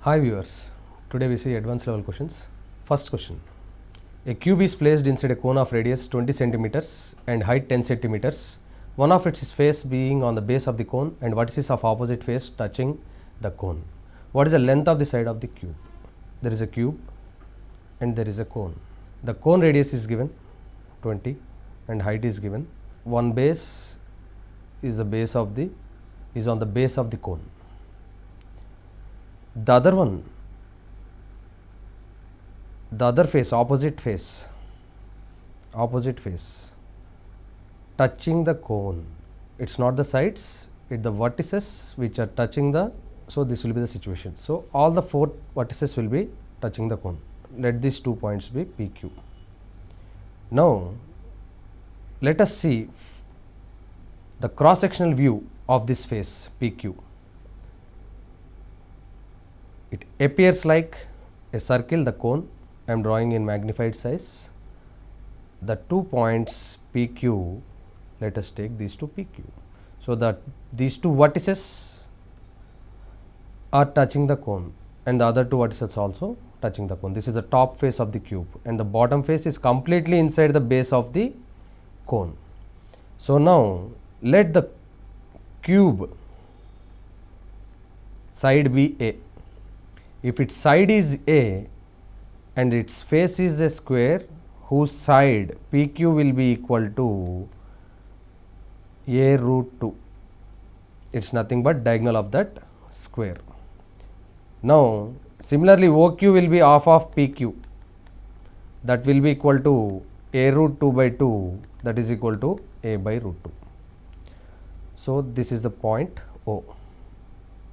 Hi viewers, today we see advanced level questions. First question. A cube is placed inside a cone of radius 20 centimeters and height 10 centimeters, one of its face being on the base of the cone and vertices of opposite face touching the cone. What is the length of the side of the cube? There is a cube and there is a cone. The cone radius is given 20 and height is given. One base is on the base of the cone. The other face, opposite face touching the cone. It's not the sides, it's the vertices which are touching so this will be the situation. So all the four vertices will be touching the cone. Let these 2 points be PQ. Now let us see the cross sectional view of this face PQ. It appears like a circle, the cone. I am drawing in magnified size. The 2 points PQ, let us take these two PQ. So that these two vertices are touching the cone and the other two vertices also touching the cone. This is the top face of the cube and the bottom face is completely inside the base of the cone. So now let the cube side be A. If its side is A and its face is a square whose side PQ will be equal to A root 2. It is nothing but diagonal of that square. Now similarly OQ will be half of PQ, that will be equal to A root 2 by 2, that is equal to A by root 2. So this is the point O,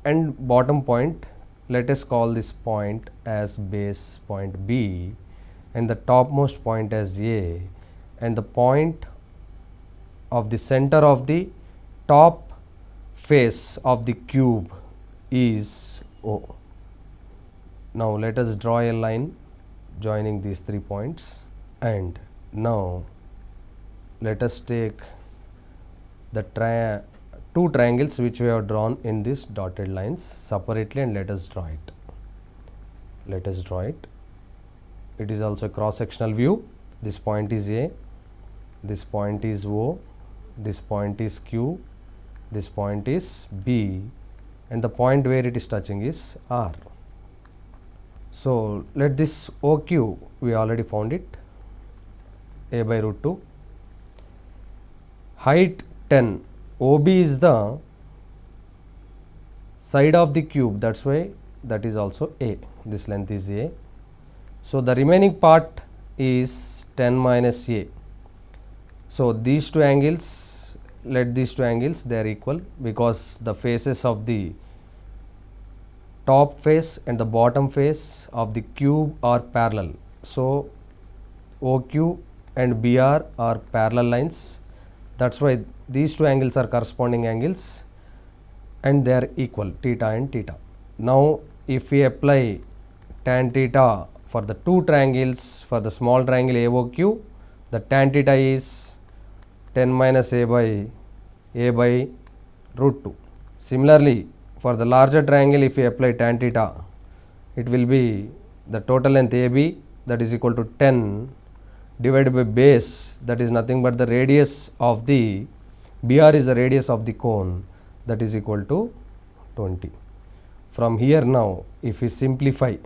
and bottom point, let us call this point as base point B and the topmost point as A, and the point of the center of the top face of the cube is O. Now let us draw a line joining these 3 points, and now let us take the two triangles which we have drawn in these dotted lines separately, and let us draw it. It is also a cross sectional view. This point is A, this point is O, this point is Q, this point is B, and the point where it is touching is R. So let this OQ, we already found it, A by root 2, height 10. OB is the side of the cube, that's why that is also A. This length is A. So the remaining part is 10 minus A. So these two angles, let these two angles, they are equal because the faces of the top face and the bottom face of the cube are parallel. So OQ and BR are parallel lines. That's why these two angles are corresponding angles and they are equal, theta and theta. Now if we apply tan theta for the two triangles, for the small triangle AOQ, the tan theta is 10 minus A by root 2. Similarly, for the larger triangle, if we apply tan theta, it will be the total length AB, that is equal to 10 divided by base, that is nothing but the radius of the BR is the radius of the cone, that is equal to 20. From here now, if we simplify,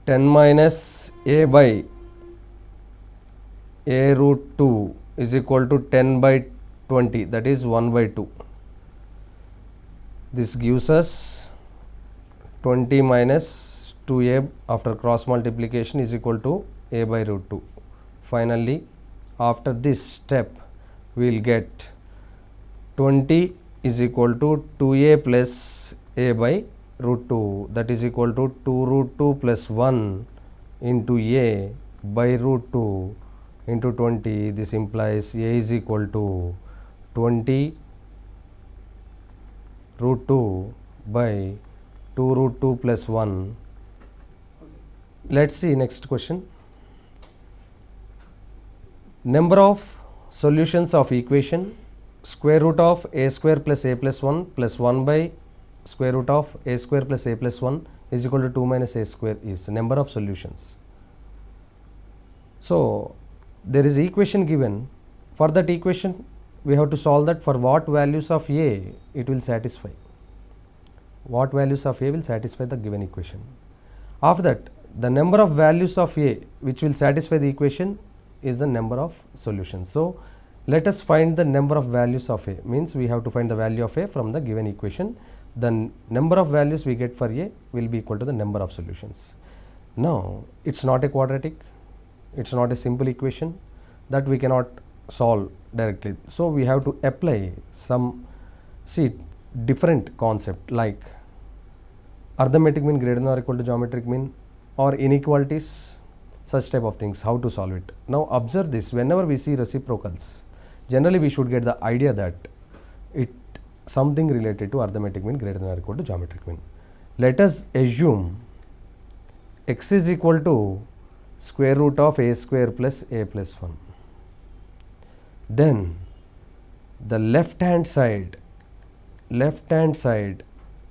10 minus A by A root 2 is equal to 10 by 20, that is 1 by 2. This gives us 20 minus 2A after cross multiplication is equal to A by root 2. Finally, after this step, we will get 20 is equal to 2A plus A by root 2, that is equal to 2 root 2 plus 1 into A by root 2 into 20. This implies A is equal to 20 root 2 by 2 root 2 plus 1. Let's see next question. Number of solutions of equation square root of a square plus a plus 1 by square root of a square plus a plus 1 is equal to 2 minus a square is number of solutions. So there is equation given. For that equation we have to solve that for what values of a it will satisfy. What values of a will satisfy the given equation. After that, the number of values of a which will satisfy the equation is the number of solutions. So let us find the number of values of a, means we have to find the value of a from the given equation. The number of values we get for a will be equal to the number of solutions. Now it's not a quadratic, it's not a simple equation that we cannot solve directly. So we have to apply some different concept like arithmetic mean greater than or equal to geometric mean or inequalities, such type of things, how to solve it. Now observe this, whenever we see reciprocals, generally we should get the idea that it something related to arithmetic mean greater than or equal to geometric mean. Let us assume x is equal to square root of a square plus a plus 1. Then the left hand side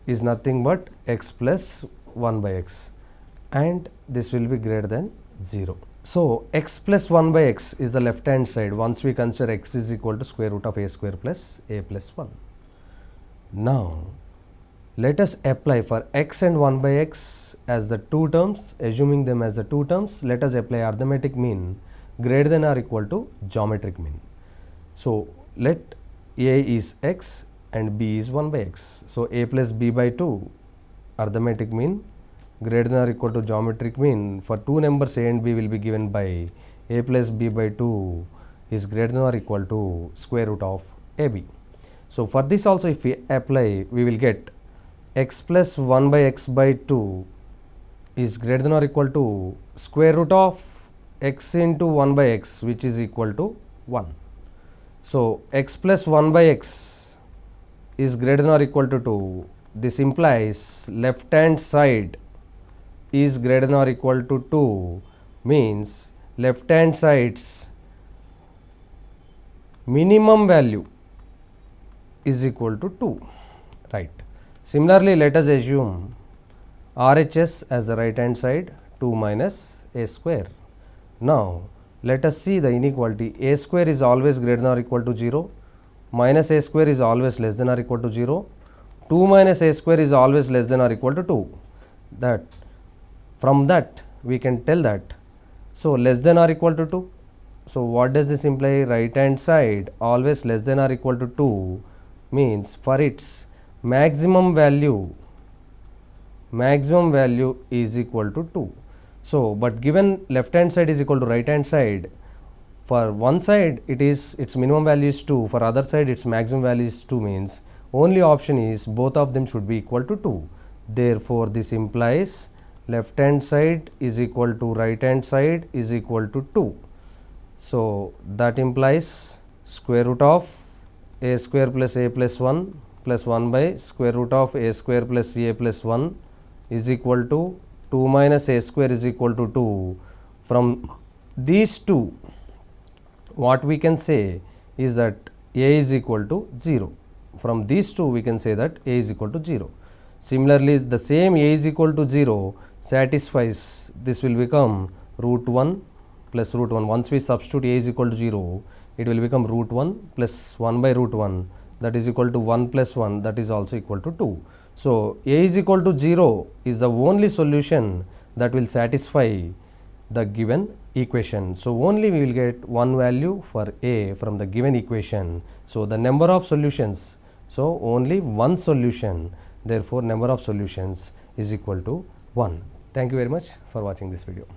is nothing but x plus 1 by x, and this will be greater than 0. So x plus 1 by x is the left hand side once we consider x is equal to square root of a square plus a plus 1. Now let us apply for x and 1 by x as the two terms, assuming them as the two terms, let us apply arithmetic mean greater than or equal to geometric mean. So let a is x and b is 1 by x. So a plus b by 2 arithmetic mean greater than or equal to geometric mean for two numbers a and b will be given by a plus b by 2 is greater than or equal to square root of ab. So for this also if we apply, we will get x plus 1 by x by 2 is greater than or equal to square root of x into 1 by x, which is equal to 1. So x plus 1 by x is greater than or equal to 2. This implies left hand side is greater than or equal to 2, means left hand side's minimum value is equal to 2, right. Similarly, let us assume RHS as the right hand side 2 minus a square. Now let us see the inequality. A square is always greater than or equal to 0, minus a square is always less than or equal to 0, 2 minus a square is always less than or equal to 2. That from that we can tell that, so less than or equal to 2. So what does this imply? Right hand side always less than or equal to 2 means for its maximum value is equal to 2. So but given left hand side is equal to right hand side, for one side it is its minimum value is 2, for other side its maximum value is 2, means only option is both of them should be equal to 2. Therefore this implies left hand side is equal to right hand side is equal to 2. So that implies square root of a square plus a plus 1 plus 1 by square root of a square plus a plus 1 is equal to 2 minus a square is equal to 2. From these two, what we can say is that a is equal to 0. From these two we can say that a is equal to 0. Similarly, the same a is equal to 0 satisfies, this will become root 1 plus root 1. Once we substitute a is equal to 0, it will become root 1 plus 1 by root 1, that is equal to 1 plus 1, that is also equal to 2. So a is equal to 0 is the only solution that will satisfy the given equation. So only we will get one value for a from the given equation. So the number of solutions, so only one solution, therefore number of solutions is equal to 1. Thank you very much for watching this video.